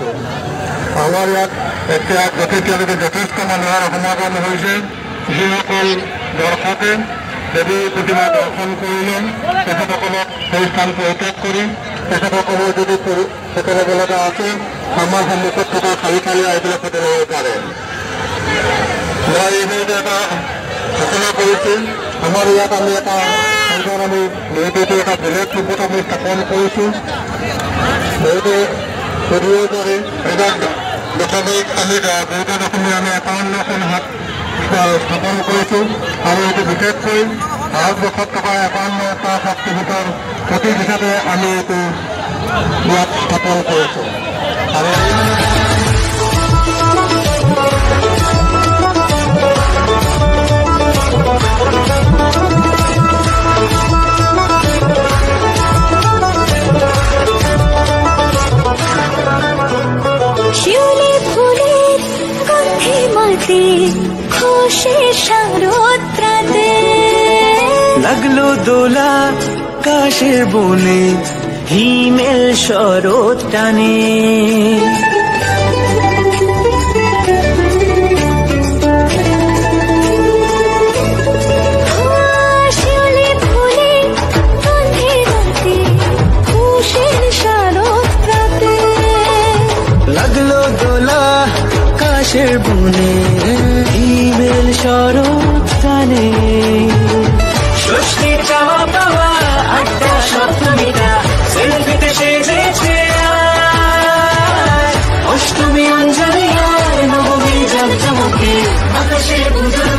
কৰিছোঁ। আমাৰ ইয়াত এতিয়া এতিয়ালৈকে যথেষ্ট মানুহৰ সমাগম হৈছে। যিসকল দৰ্শকে দেৱীৰ প্ৰতিমা দৰ্শন কৰিলে তেখেতসকলক সেই স্থান পৰিত্যাগ কৰি তেখেতসকলৰ যদি হোটেল লগা আছে আমাৰ সন্মুখত থকা খালী এইবিলাক হোটেল হ'ব পাৰে। মই এইবোৰতে এটা ঘোষণা কৰিছোঁ। আমাৰ ইয়াত আমি এটা আমি বহুতো এটা বেলেগ ৰূপত আমি স্থাপন কৰিছোঁ। বহুতে কৰিব পাৰে এবাৰ দশমিক আমি বহুতো দশমিক আমি 51খন হাত স্থাপন কৰিছোঁ আৰু এইটো বিশেষকৈ ভাৰতবৰ্ষত থকা 51টা শক্তিপীঠৰ প্ৰতীক হিচাপে আমি এইটো ইয়াত স্থাপন কৰিছোঁ। আৰু শিউলি ফুলের গন্ধে মাঝে খুশির শারদরাতে লাগলো দোলা কাশের বনে হিমেল শরৎ টানে শিউলি ফুলের গন্ধে মাঝে খুশির শারদরাতে লাগলো দোলা কাশের বনে হিমেল শরৎ টানে ষষ্ঠী চাওয়া পাওয়া আড্ডা সপ্তমীটা সেলফিতে সেজেছে অষ্টমী অঞ্জলি আর নবমী জমজমকে আকাশে পুজো